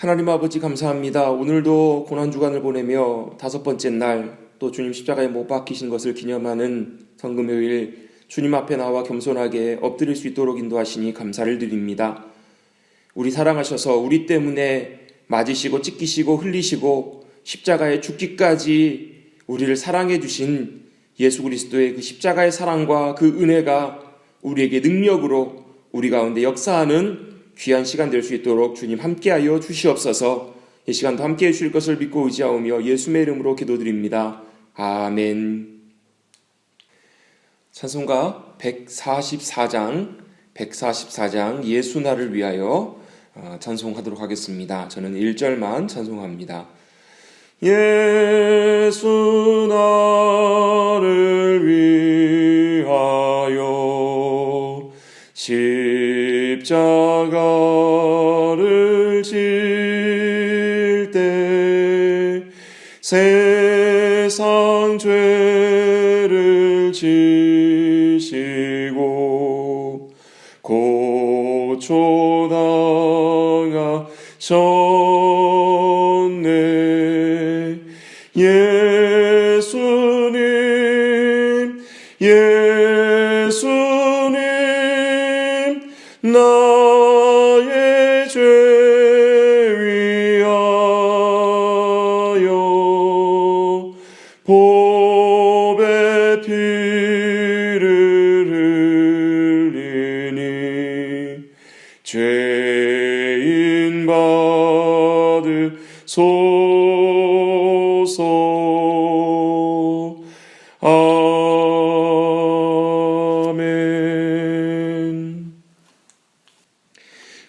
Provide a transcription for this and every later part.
하나님 아버지 감사합니다. 오늘도 고난주간을 보내며 다섯 번째 날 또 주님 십자가에 못 박히신 것을 기념하는 성금요일 주님 앞에 나와 겸손하게 엎드릴 수 있도록 인도하시니 감사를 드립니다. 우리 사랑하셔서 우리 때문에 맞으시고 찢기시고 흘리시고 십자가에 죽기까지 우리를 사랑해 주신 예수 그리스도의 그 십자가의 사랑과 그 은혜가 우리에게 능력으로 우리 가운데 역사하는 귀한 시간 될 수 있도록 주님 함께하여 주시옵소서. 이 시간도 함께해 주실 것을 믿고 의지하오며 예수의 이름으로 기도드립니다. 아멘. 찬송가 144장 예수 나를 위하여 찬송하도록 하겠습니다. 저는 1절만 찬송합니다. 예수 나를 위하여 십자가를 질 때 세상 죄를 지시고 고초당하셨네. 예수님 나의 죄 위하여 보배 피를 흘리니 죄인 받으소서. 아멘.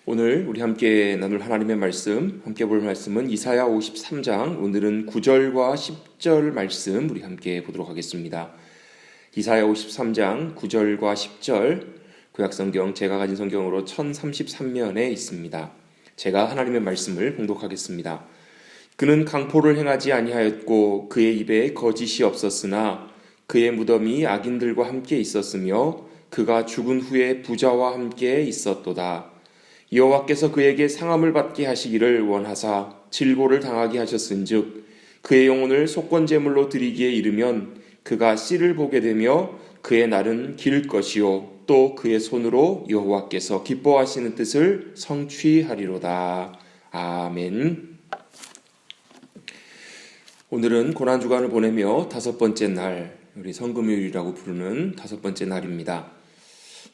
오늘 우리 함께 나눌 하나님의 말씀, 함께 볼 말씀은 이사야 53장, 오늘은 9절과 10절 말씀 우리 함께 보도록 하겠습니다. 이사야 53장 9절과 10절, 구약성경 제가 가진 성경으로 1033면에 있습니다. 제가 하나님의 말씀을 봉독하겠습니다. 그는 강포를 행하지 아니하였고 그의 입에 거짓이 없었으나 그의 무덤이 악인들과 함께 있었으며 그가 죽은 후에 부자와 함께 있었도다. 여호와께서 그에게 상함을 받게 하시기를 원하사 질고를 당하게 하셨은즉 그의 영혼을 속건제물로 드리기에 이르면 그가 씨를 보게 되며 그의 날은 길 것이요 또 그의 손으로 여호와께서 기뻐하시는 뜻을 성취하리로다. 아멘. 오늘은 고난주간을 보내며 다섯 번째 날, 우리 성금요일이라고 부르는 다섯 번째 날입니다.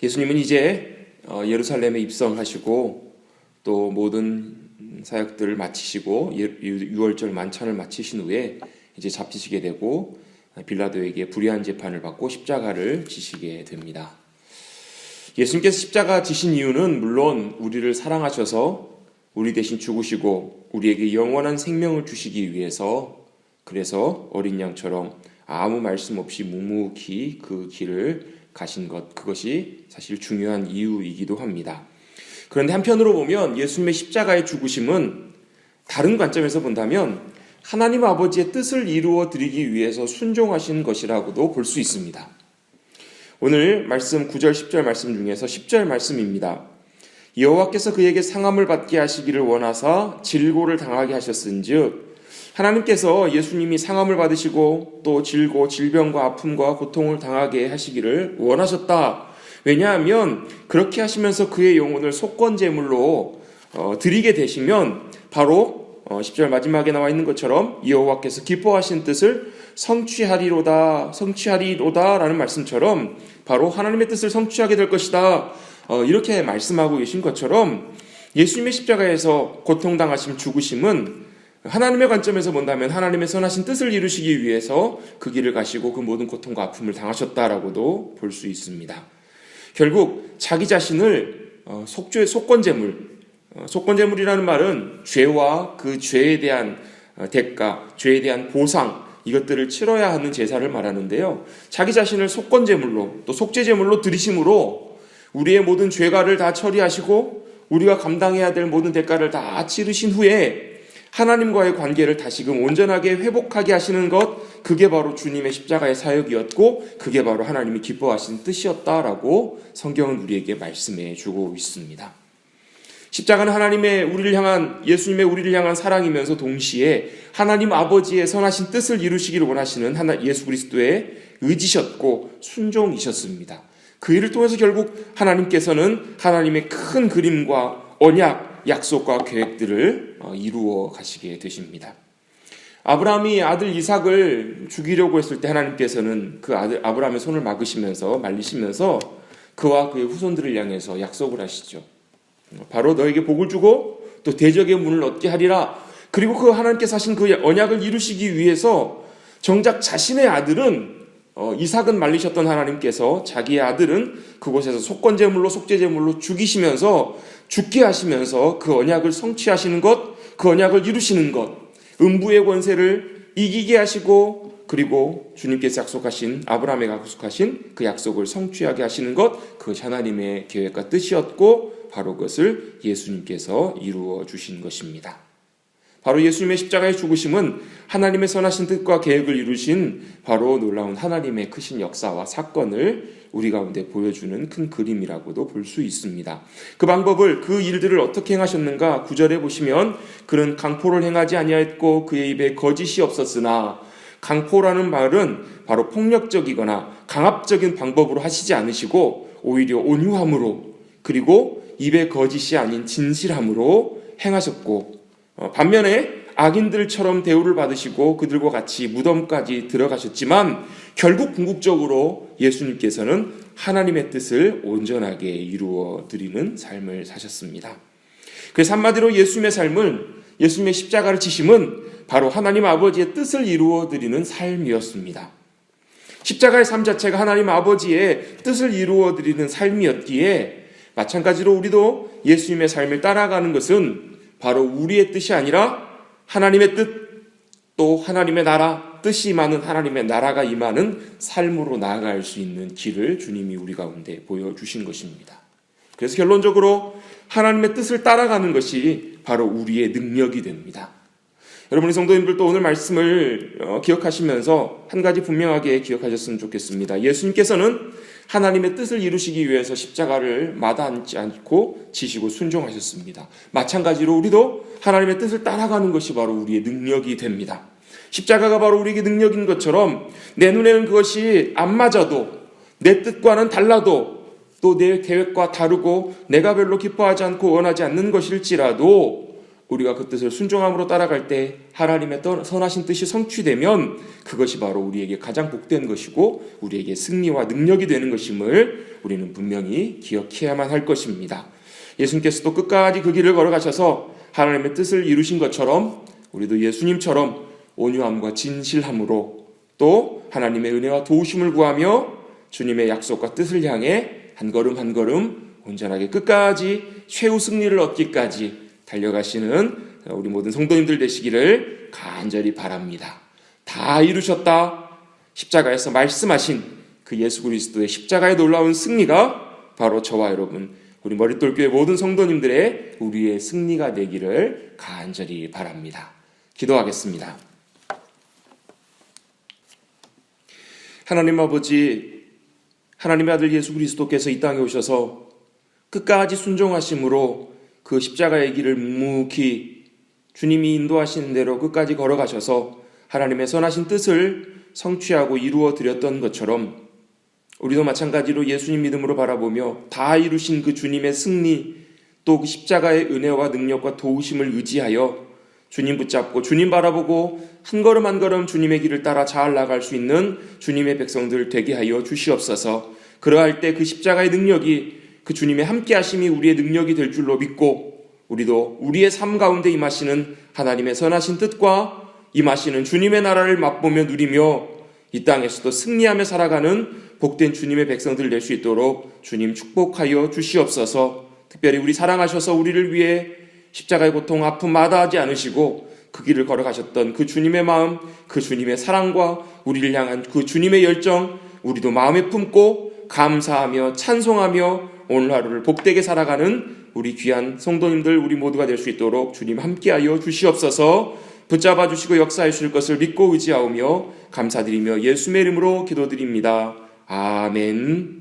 예수님은 이제 예루살렘에 입성하시고 또 모든 사역들을 마치시고 유월절 만찬을 마치신 후에 이제 잡히시게 되고 빌라도에게 불의한 재판을 받고 십자가를 지시게 됩니다. 예수님께서 십자가 지신 이유는 물론 우리를 사랑하셔서 우리 대신 죽으시고 우리에게 영원한 생명을 주시기 위해서, 그래서 어린 양처럼 아무 말씀 없이 묵묵히 그 길을 가신 것, 그것이 사실 중요한 이유이기도 합니다. 그런데 한편으로 보면 예수님의 십자가의 죽으심은 다른 관점에서 본다면 하나님 아버지의 뜻을 이루어 드리기 위해서 순종하신 것이라고도 볼 수 있습니다. 오늘 말씀 9절 10절 말씀 중에서 10절 말씀입니다. 여호와께서 그에게 상함을 받게 하시기를 원하사 질고를 당하게 하셨은즉, 하나님께서 예수님이 상함을 받으시고 또 질고 질병과 아픔과 고통을 당하게 하시기를 원하셨다. 왜냐하면 그렇게 하시면서 그의 영혼을 속건제물로 드리게 되시면 바로 10절 마지막에 나와 있는 것처럼 여호와께서 기뻐하신 뜻을 성취하리로다 라는 말씀처럼 바로 하나님의 뜻을 성취하게 될 것이다. 이렇게 말씀하고 계신 것처럼 예수님의 십자가에서 고통당하심 죽으심은 하나님의 관점에서 본다면 하나님의 선하신 뜻을 이루시기 위해서 그 길을 가시고 그 모든 고통과 아픔을 당하셨다라고도 볼 수 있습니다. 결국 자기 자신을 속건제물이라는 말은 죄와 그 죄에 대한 대가, 죄에 대한 보상, 이것들을 치러야 하는 제사를 말하는데요. 자기 자신을 속건제물로 또 속죄제물로 드리심으로 우리의 모든 죄가를 다 처리하시고 우리가 감당해야 될 모든 대가를 다 치르신 후에 하나님과의 관계를 다시금 온전하게 회복하게 하시는 것, 그게 바로 주님의 십자가의 사역이었고 그게 바로 하나님이 기뻐하신 뜻이었다라고 성경은 우리에게 말씀해 주고 있습니다. 십자가는 예수님의 우리를 향한 사랑이면서 동시에 하나님 아버지의 선하신 뜻을 이루시기를 원하시는 예수 그리스도의 의지셨고 순종이셨습니다. 그 일을 통해서 결국 하나님께서는 하나님의 큰 그림과 언약, 약속과 계획들을 이루어 가시게 되십니다. 아브라함이 아들 이삭을 죽이려고 했을 때 하나님께서는 그 아들 아브라함의 손을 말리시면서 그와 그의 후손들을 향해서 약속을 하시죠. 바로 너에게 복을 주고 또 대적의 문을 얻게 하리라. 그리고 그 하나님께서 하신 그 언약을 이루시기 위해서 정작 자신의 아들은 이삭은 말리셨던 하나님께서 자기의 아들은 그곳에서 속죄제물로 죽게 하시면서 그 언약을 성취하시는 것, 그 언약을 이루시는 것, 음부의 권세를 이기게 하시고 그리고 주님께서 아브라함에게 약속하신 그 약속을 성취하게 하시는 것, 그것이 하나님의 계획과 뜻이었고 바로 그것을 예수님께서 이루어 주신 것입니다. 바로 예수님의 십자가의 죽으심은 하나님의 선하신 뜻과 계획을 이루신 바로 놀라운 하나님의 크신 역사와 사건을 우리 가운데 보여주는 큰 그림이라고도 볼 수 있습니다. 그 일들을 어떻게 행하셨는가 9절에 보시면 그는 강포를 행하지 아니하였고 그의 입에 거짓이 없었으나, 강포라는 말은 바로 폭력적이거나 강압적인 방법으로 하시지 않으시고 오히려 온유함으로 그리고 입에 거짓이 아닌 진실함으로 행하셨고, 반면에 악인들처럼 대우를 받으시고 그들과 같이 무덤까지 들어가셨지만 결국 궁극적으로 예수님께서는 하나님의 뜻을 온전하게 이루어 드리는 삶을 사셨습니다. 그래서 한마디로 예수님의 십자가를 지심은 바로 하나님 아버지의 뜻을 이루어 드리는 삶이었습니다. 십자가의 삶 자체가 하나님 아버지의 뜻을 이루어 드리는 삶이었기에 마찬가지로 우리도 예수님의 삶을 따라가는 것은 바로 우리의 뜻이 아니라 하나님의 뜻, 또 하나님의 나라, 뜻이 임하는 하나님의 나라가 임하는 삶으로 나아갈 수 있는 길을 주님이 우리 가운데 보여주신 것입니다. 그래서 결론적으로 하나님의 뜻을 따라가는 것이 바로 우리의 능력이 됩니다. 여러분의 성도님들도 오늘 말씀을 기억하시면서 한 가지 분명하게 기억하셨으면 좋겠습니다. 예수님께서는 하나님의 뜻을 이루시기 위해서 십자가를 마다하지 않고 지시고 순종하셨습니다. 마찬가지로 우리도 하나님의 뜻을 따라가는 것이 바로 우리의 능력이 됩니다. 십자가가 바로 우리에게 능력인 것처럼 내 눈에는 그것이 안 맞아도, 내 뜻과는 달라도, 또 내 계획과 다르고 내가 별로 기뻐하지 않고 원하지 않는 것일지라도 우리가 그 뜻을 순종함으로 따라갈 때 하나님의 선하신 뜻이 성취되면 그것이 바로 우리에게 가장 복된 것이고 우리에게 승리와 능력이 되는 것임을 우리는 분명히 기억해야만 할 것입니다. 예수님께서도 끝까지 그 길을 걸어가셔서 하나님의 뜻을 이루신 것처럼 우리도 예수님처럼 온유함과 진실함으로 또 하나님의 은혜와 도우심을 구하며 주님의 약속과 뜻을 향해 한 걸음 한 걸음 온전하게 끝까지 최후 승리를 얻기까지 달려가시는 우리 모든 성도님들 되시기를 간절히 바랍니다. 다 이루셨다. 십자가에서 말씀하신 그 예수 그리스도의 십자가의 놀라운 승리가 바로 저와 여러분, 우리 머릿돌교회 모든 성도님들의 우리의 승리가 되기를 간절히 바랍니다. 기도하겠습니다. 하나님 아버지, 하나님의 아들 예수 그리스도께서 이 땅에 오셔서 끝까지 순종하심으로 그 십자가의 길을 묵묵히 주님이 인도하시는 대로 끝까지 걸어가셔서 하나님의 선하신 뜻을 성취하고 이루어 드렸던 것처럼 우리도 마찬가지로 예수님 믿음으로 바라보며 다 이루신 그 주님의 승리, 또 그 십자가의 은혜와 능력과 도우심을 의지하여 주님 붙잡고 주님 바라보고 한 걸음 한 걸음 주님의 길을 따라 잘 나갈 수 있는 주님의 백성들 되게 하여 주시옵소서. 그러할 때 그 십자가의 능력이, 그 주님의 함께 하심이 우리의 능력이 될 줄로 믿고 우리도 우리의 삶 가운데 임하시는 하나님의 선하신 뜻과 임하시는 주님의 나라를 맛보며 누리며 이 땅에서도 승리하며 살아가는 복된 주님의 백성들 될 수 있도록 주님 축복하여 주시옵소서. 특별히 우리 사랑하셔서 우리를 위해 십자가의 고통, 아픔 마다하지 않으시고 그 길을 걸어가셨던 그 주님의 마음, 그 주님의 사랑과 우리를 향한 그 주님의 열정 우리도 마음에 품고 감사하며 찬송하며 오늘 하루를 복되게 살아가는 우리 귀한 성도님들 우리 모두가 될 수 있도록 주님 함께하여 주시옵소서. 붙잡아 주시고 역사해 주실 것을 믿고 의지하오며 감사드리며 예수의 이름으로 기도드립니다. 아멘.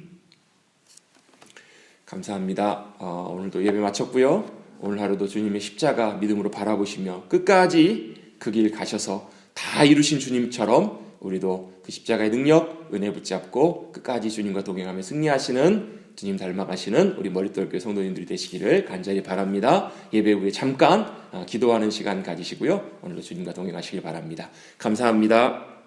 감사합니다. 오늘도 예배 마쳤고요. 오늘 하루도 주님의 십자가 믿음으로 바라보시며 끝까지 그 길 가셔서 다 이루신 주님처럼 우리도 그 십자가의 능력, 은혜 붙잡고 끝까지 주님과 동행하며 승리하시는 주님 닮아가시는 우리 머릿돌교회 성도님들이 되시기를 간절히 바랍니다. 예배 후에 잠깐 기도하는 시간 가지시고요. 오늘도 주님과 동행하시길 바랍니다. 감사합니다.